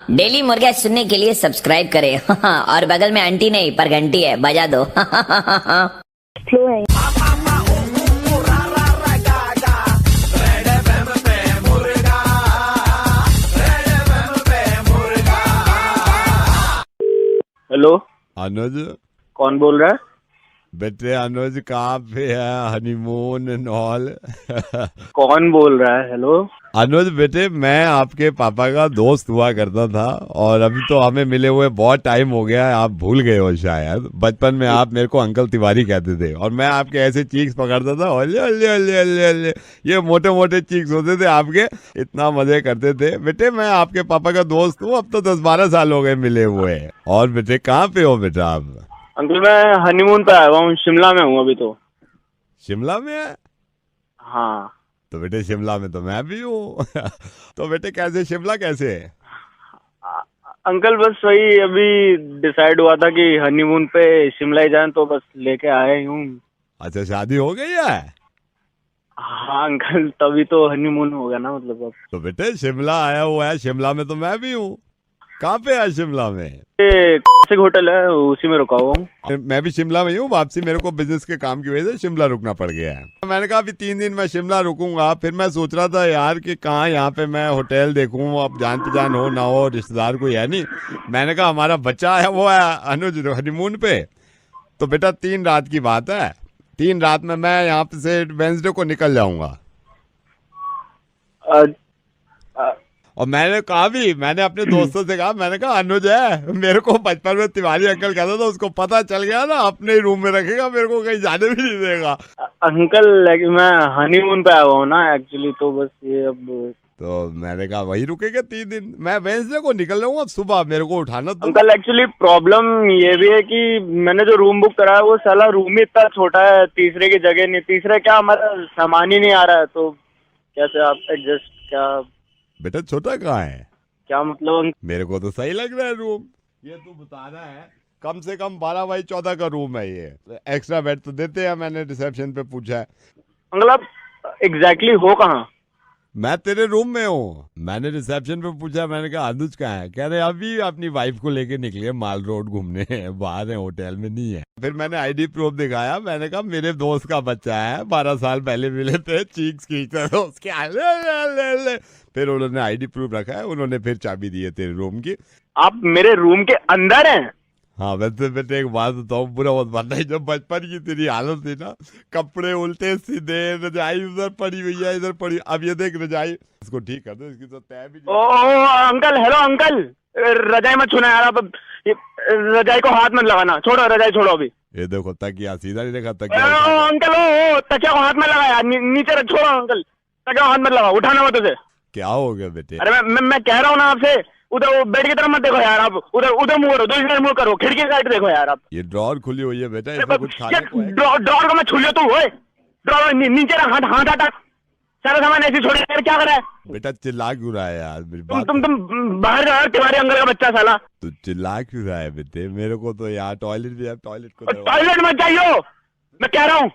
Daily मुर्गा सुनने के लिए सब्सक्राइब करें और बगल में आंटी नहीं पर घंटी है, बजा दो। फ्लो है। हेलो, अनुज। कौन बोल रहा है? बेटे अनुज कहाँ पे है, हनीमून एंड ऑल? कौन बोल रहा है? हेलो, अनुज बेटे, मैं आपके पापा का दोस्त हुआ करता था और अभी तो हमें मिले हुए बहुत टाइम हो गया है, आप भूल गए हो शायद। बचपन में आप मेरे को अंकल तिवारी कहते थे और मैं आपके ऐसे चीक्स पकड़ता था, ओले ओले ओले ओले ओले, ये मोटे मोटे चीक्स होते थे आपके, इतना मजे करते थे। बेटे मैं आपके पापा का दोस्त हूँ, अब तो 10-12 साल हो गए मिले हुए। और बेटे कहाँ पे हो बेटा आप? अंकल मैं हनीमून पे आया हुआ हूँ, शिमला में हूँ अभी तो। शिमला में है? हाँ। तो बेटे शिमला में तो मैं भी हूँ। तो बेटे कैसे, शिमला कैसे है? अंकल बस वही अभी डिसाइड हुआ था कि हनीमून पे शिमला ही जाएं, तो बस लेके आया ही हूँ। अच्छा, शादी हो गई है? हाँ अंकल, तभी तो हनीमून हो गया ना, मतलब अब। तो बेटे शिमला आया हुआ है, शिमला में तो मैं भी हूँ। कहाँ पे है शिमला में? ये होटल है, उसी में रुका हुआ हूँ। मैं भी शिमला में ही हूँ, वापसी मेरे को बिजनेस के काम की वजह से शिमला रुकना पड़ गया है। मैंने कहा अभी 3 दिन मैं शिमला रुकूंगा, फिर मैं सोच रहा था यार कि कहाँ यहाँ पे मैं होटल देखूं, अब जान पहचान हो ना हो, रिश्तेदार कोई है नहीं। मैंने कहा हमारा बच्चा है वो है अनुज हनीमून पे, तो बेटा 3 रात की बात है, 3 रात में मैं यहाँ पे से वेंसडे को निकल जाऊंगा। और मैंने कहा भी, मैंने अपने दोस्तों से कहा, मैंने कहा अनुज है, मेरे को बचपन में तिवारी अंकल कहता था, उसको पता चल गया ना अपने ही रूम में रखेगा, मेरे को कहीं जाने भी नहीं देगा। अंकल मैं हनीमून पे आया हुआ हूँ ना एक्चुअली, तो बस ये अब। तो मैंने कहा वही रुकेगा 3 दिन, मैं वेंसडे को निकल जाऊंगा सुबह, मेरे को उठाना तो। अंकल एक्चुअली प्रॉब्लम ये भी है कि मैंने जो रूम बुक करा है वो साला रूम ही इतना छोटा है, तीसरे की जगह नहीं, तीसरे क्या हमारा सामान ही नहीं आ रहा है, तो कैसे आप एडजस्ट क्या? बेटा छोटा कहाँ है? क्या मतलब? मेरे को तो सही लग रहा है रूम, ये तू बताना है, कम से कम 12x14 का रूम है ये, एक्स्ट्रा बेड तो देते हैं, मैंने रिसेप्शन पे पूछा है। अंकल आप एग्जैक्टली हो कहाँ? मैं तेरे रूम में हूँ। मैंने रिसेप्शन पे पूछा, मैंने कहा अनुज कहाँ है? कह रहे अभी अपनी वाइफ को लेके निकले माल रोड घूमने, बाहर है, होटल में नहीं है। फिर मैंने आईडी प्रूफ दिखाया, मैंने कहा मेरे दोस्त का बच्चा है, 12 साल पहले मिले थे, चीक्स खींचते थे उसके, ले। फिर उन्होंने आईडी प्रूफ रखा है, उन्होंने फिर चाबी दी है तेरे रूम की। आप मेरे रूम के अंदर हैं? हाँ वैसे बेटे एक बात बताऊँ, बुरा मत मानना, जब बचपन की तेरी हालत थी ना, कपड़े उल्टे सीधे, रजाई उधर पड़ी हुई है, इधर पड़ी, अब ये देख रजाई, इसको ठीक कर दो, इसकी तो तय भी। ओ अंकल, हेलो अंकल, रजाई मत छूना यार आप, रजाई को हाथ मत लगाना, छोड़ो रजाई, छोड़ो अभी। ये देखो तकिया सीधा नहीं रखा, ओ तकिया। अंकल, ओ तकिया को हाथ में लगा यार, नीचे रख, छोड़ो अंकल, तकिया को हाथ मत लगा, उठाना मत उसे। क्या हो गया बेटे? अरे मैं कह रहा हूँ ना आपसे, उधर वो बेड की तरफ मत देखो यार, आप उधर मुंह करो, दूसरी तरफ मुंह करो, खिड़की साइड देखो यार आप। ये ड्रॉर खुली हुई है बेटा, इसमें कुछ खाने को है? ड्रॉर को मैं छू लिया, तू ओए ड्रॉर नीचे रख, हाथ हटा, सारा सामान ऐसे छोड़ यार, क्या कर रहा है बेटा? चिल्ला क्यों रहा है यार मेरी बात? तुम बाहर जाओ, तिवारी अंकल का बच्चा साला। तू चिल्ला क्यों रहा है बेटे? मेरे को तो यार टॉयलेट भी है, टॉयलेट को टॉयलेट मत जाइयो, मैं कह रहा हूँ।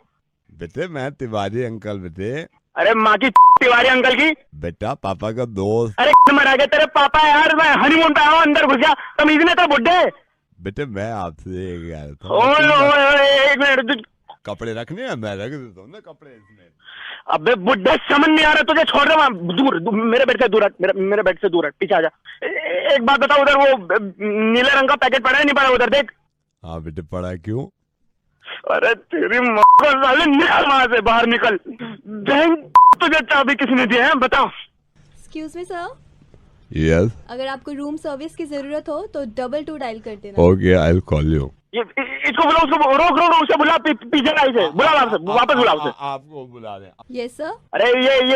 बेटे मैं तिवारी अंकल बेटे। अरे माँ की तिवारी अंकल की बेटा पापा का दोस्त। अरे मरा गया तेरे पापा यार, मैं हनीमून पे आया हूँ, अंदर घुस गया, तमीज नहीं तो बुड्ढे। बेटे मैं आपसे कह रहा था, ओए एक मिनट, कपड़े रखने हैं, मैं रख देता हूँ ना कपड़े इसमें। अबे बुड्ढे समझ नहीं आ रहा तुझे, छोड़ दे दूर, मेरे बेड से दूर हट, मेरे बेड से दूर हट, पीछे आ जा। एक बात बताओ, उधर वो नीले रंग का पैकेट पड़ा है, नहीं पड़ा उधर देख? हाँ बेटे पड़ा, क्यों? अरे तेरी माँ को साले, निकल वहां से, बाहर निकल, बहन तुझे चाबी किसने दी है बताओ? एक्सक्यूज मी सर, यस अगर आपको रूम सर्विस की जरूरत हो तो 22 डायल कर देना। Okay, I will call you. इसको बुला, उसको रोक, उसे बुला, पीछे लाई से बुला, वापस बुला उसे। आपको बुला रहे हैं। Yes sir. अरे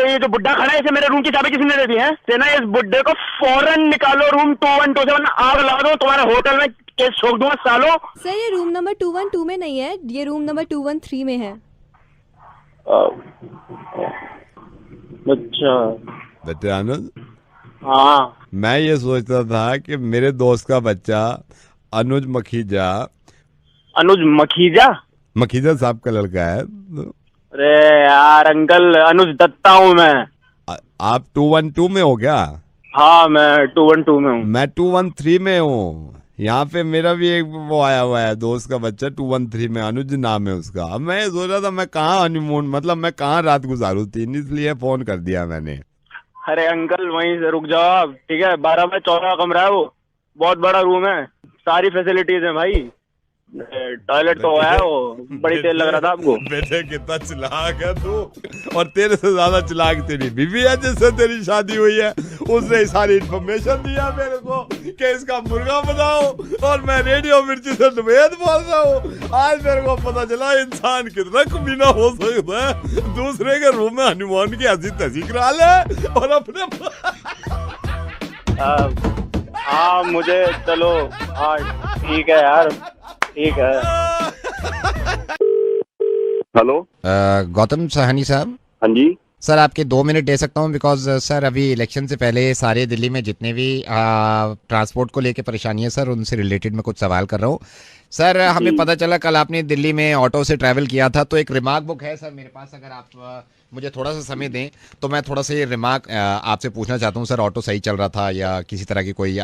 ये जो बुड्ढा खड़ा है, इसे मेरे रूम की चाबी किसने दे दी है? सेना, इस बुड्ढे को फौरन निकालो, रूम 2127, आग लगा दो, तुम्हारे होटल में केस ठोक दूंगा सालो। सर ये रूम नंबर 212 में नहीं है, ये रूम नंबर 213 में है। अच्छा बेटे आनंद, हाँ, मैं ये सोचता था कि मेरे दोस्त का बच्चा अनुज मखीजा मखीजा साहब का लड़का है। अरे यार अंकल, अनुज दत्ता हूँ मैं। आप 212 में हो क्या? हाँ मैं 212 में हूँ। मैं 213 में हूँ। यहाँ पे मेरा भी एक वो आया हुआ है दोस्त का बच्चा 213 में, अनुज नाम है उसका। अब मैं सोच रहा था मैं कहाँ हनीमून, मतलब मैं कहाँ रात गुजारूं थी, इसलिए फोन कर दिया मैंने। अरे अंकल वहीं से रुक जाओ आप, ठीक है? 12x14 का कमरा है वो, बहुत बड़ा रूम है, सारी फैसिलिटीज है भाई। टॉयलेट तो है वो, बड़ी तेल लग रहा था आपको। बेटे कितना चालाक है तू, और तेरे से ज्यादा चालाक तेरी बीवी है जिससे तेरी शादी हुई है। उसने सारी इन्फॉर्मेशन दिया मेरे को कि इसका मुर्गा बनाओ, और मैं रेडियो मिर्ची से वेद बोल रहा हूँ। आज मेरे को पता चला इंसान कितना कमीना हो सकता है, दूसरे के रूम में हनीमून की हंसी तसी करा ले और अपने हाँ मुझे चलो, हाँ ठीक है यार, ठीक है। हेलो गौतम सहानी साहब। हाँ जी। सर आपके 2 मिनट दे सकता हूँ बिकॉज सर अभी इलेक्शन से पहले सारे दिल्ली में जितने भी ट्रांसपोर्ट को लेके परेशानी है सर उनसे रिलेटेड मैं कुछ सवाल कर रहा हूँ। सर हमें पता चला कल आपने दिल्ली में ऑटो से ट्रैवल किया था, तो एक रिमार्क बुक है सर मेरे पास, अगर आप मुझे थोड़ा सा समय दें तो मैं थोड़ा सा ये रिमार्क आपसे पूछना चाहता हूँ। सर ऑटो सही चल रहा था या किसी तरह की कोई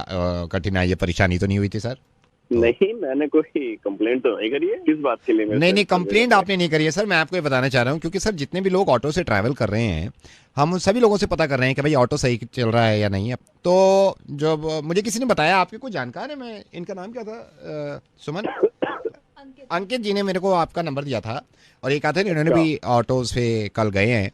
कठिनाई या परेशानी तो नहीं हुई थी सर? नहीं मैंने कोई कंप्लेंट तो नहीं करी है, किस बात के लिए? नहीं कंप्लेंट आपने नहीं करी है सर, मैं आपको ये बताना चाह रहा हूँ क्योंकि सर जितने भी लोग ऑटो से ट्रैवल कर रहे हैं हम उन सभी लोगों से पता कर रहे हैं कि भाई ऑटो सही चल रहा है या नहीं है। तो जब मुझे किसी ने बताया, आपके कोई जानकार है, मैं इनका नाम क्या था, सुमन अंकित जी ने मेरे को आपका नंबर दिया था और ये कहा था इन्होंने भी ऑटो से कल गए हैं।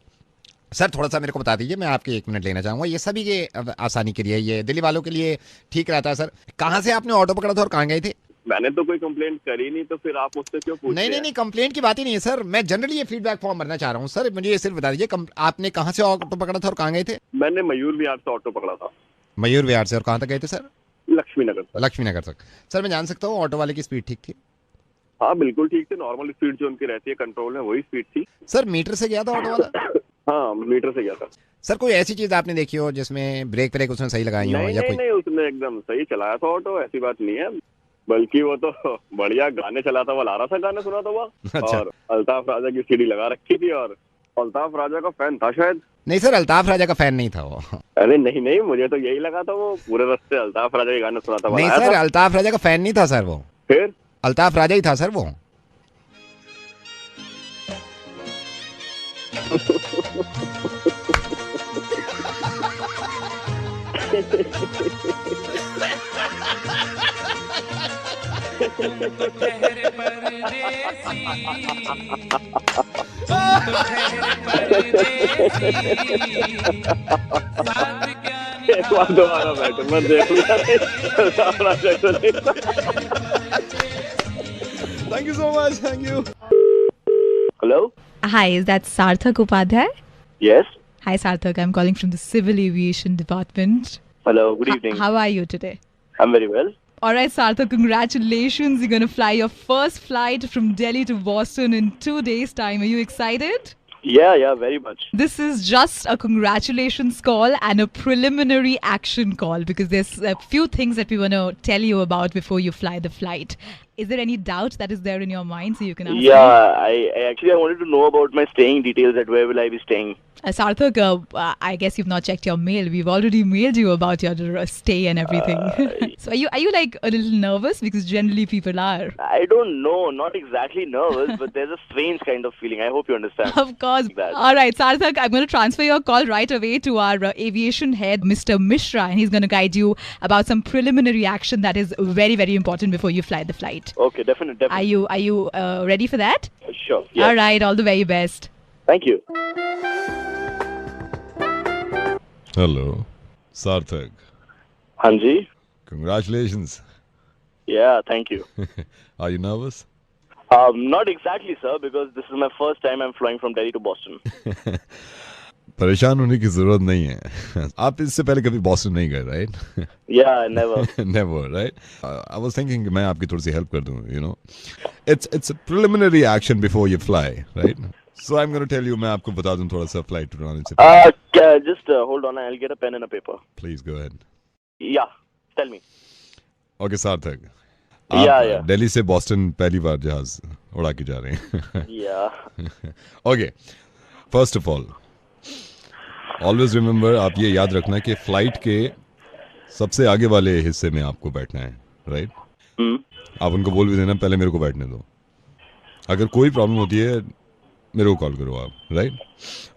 सर थोड़ा सा मेरे को बता दीजिए, मैं आपके 1 मिनट लेना चाहूँगा, ये सभी के आसानी के लिए, ये दिल्ली वालों के लिए ठीक रहता है। सर कहाँ से आपने ऑटो पकड़ा था और कहाँ गए थे? मैंने तो कोई कंप्लेंट करी नहीं, तो फिर आप मुझसे क्यों पूछ रहे हैं? नहीं कंप्लेंट की बात ही नहीं है सर, मैं जनरली ये फीडबैक फॉर्म भरना चाह रहा हूँ। सर मुझे ये सिर्फ बता दीजिए आपने कहाँ से ऑटो पकड़ा था और कहाँ गए थे? मैंने मयूर विहार से ऑटो पकड़ा था। मयूर विहार से, और कहाँ तक गए थे सर? लक्ष्मी नगर। लक्ष्मी नगर तक। सर मैं जान सकता हूँ ऑटो वाले की स्पीड ठीक थी? हाँ बिल्कुल ठीक थी, नॉर्मल स्पीड जो उनकी रहती है कंट्रोल में वही स्पीड थी। सर मीटर से गया था ऑटो वाला? हाँ मीटर से गया था। सर कोई ऐसी चीज आपने देखी हो जिसमें ब्रेक ब्रेक उसने सही लगाई हो नहीं, या नहीं, कोई? नहीं उसने एकदम सही चलाया था ऑटो, ऐसी बात नहीं है, बल्कि वो तो बढ़िया गाने चलाता हुआ ला रहा था, गाने सुनाता हुआ। अच्छा। और अल्ताफ राजा की सीडी लगा रखी थी और अल्ताफ राजा का फैन था शायद। नहीं सर अल्ताफ राजा का फैन नहीं था वो। अरे नहीं मुझे तो यही लगा था, वो पूरे रास्ते अल्ताफ राजा के गाने सुनाता हुआ नहीं आया सर था। अल्ताफ राजा का फैन नहीं था सर वो। फिर अल्ताफ राजा ही था सर वो। एक बार दोबारा बैठो, मैं देखूंगा। Thank you so much, thank you. Hello. Hi, is that Sarthak Upadhyay? Yes. Hi, Sarthak. I'm calling from the Civil Aviation Department. Hello, good evening. How are you today? I am very well. All right, Sarthak, congratulations. You're going to fly your first flight from Delhi to Boston in 2 days' time. Are you excited? Yeah, very much. This is just a congratulations call and a preliminary action call because there's a few things that we want to tell you about before you fly the flight. Is there any doubt that is there in your mind so you can answer? Yeah, I wanted to know about my staying details, that where will I be staying? Sarthak, I guess you've not checked your mail. We've already mailed you about your stay and everything. So are you like a little nervous? Because generally people are. I don't know, not exactly nervous, but there's a strange kind of feeling. I hope you understand. Of course. That. All right, Sarthak, I'm going to transfer your call right away to our aviation head, Mr. Mishra, and he's going to guide you about some preliminary action that is very, very important before you fly the flight. Okay, definitely. Are you ready for that? Sure. Yeah. All right, all the very best. Thank you. Hello सार्थक। हाँ जी। Congratulations. Yeah, thank you. Are you nervous? Not exactly, sir, because this is my first time I'm flying from Delhi to Boston. परेशान होने की जरूरत नहीं है। आप इससे पहले कभी बॉस्टन नहीं गए, right? Yeah, never. Never, right? I was thinking कि मैं आपकी थोड़ी सी हेल्प कर दूं, you know. It's a preliminary action before you fly, right? So I'm going to tell you, मैं आपको बता दूं थोड़ा सा फ्लाइट उड़ाने से पहले। Just hold on, I'll get a pen and a paper. Please go ahead. Yeah, tell me. Okay, सार्थक। Yeah, आप yeah. दिल्ली से बॉस्टन पहली बार जहाज उड़ा के जा रहे हैं। Yeah. Okay, first of all, always remember, आप ये याद रखना कि फ्लाइट के सबसे आगे वाले हिस्से में आपको बैठना है, राइट? आप उनको बोल भी देना पहले मेरे को बैठने दो, अगर कोई प्रॉब्लम होती है मेरे को कॉल करो आप, right?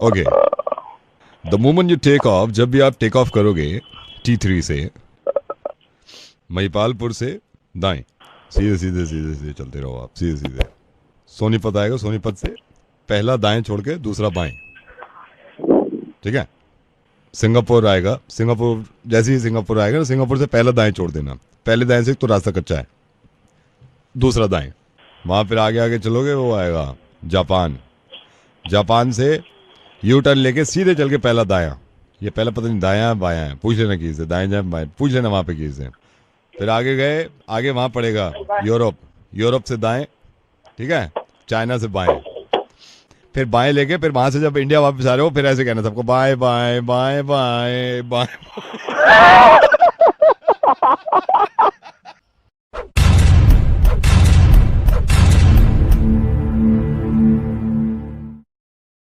Okay, the moment you take off, जब भी आप टेक ऑफ करोगे T3 से, महिपालपुर से दाएं, सीधे सीधे सीधे सीधे चलते रहो आप, सीधे सीधे। सोनीपत आएगा, सोनीपत से पहला दाएं छोड़ के दूसरा बाएं, ठीक है? सिंगापुर आएगा, सिंगापुर जैसे ही सिंगापुर आएगा ना, सिंगापुर से पहला दाएं छोड़ देना, पहले दाएं से तो रास्ता कच्चा है, दूसरा दाएं, वहां फिर आगे आगे चलोगे वो आएगा जापान, जापान से यू टर्न लेके सीधे चल के पहला दायां, ये पहला पता नहीं दायां बायां है, पूछ लेना किसी से, दाएं जाए बाएं पूछ लेना वहां पे किसी से। फिर आगे गए, आगे वहां पड़ेगा यूरोप, यूरोप से दाएं, ठीक है? चाइना से बाएं, फिर बाएं लेके फिर वहां से जब इंडिया वापस आ रहे हो फिर ऐसे कहना सबको बाएं बाएं बाएं बाएं बाएं।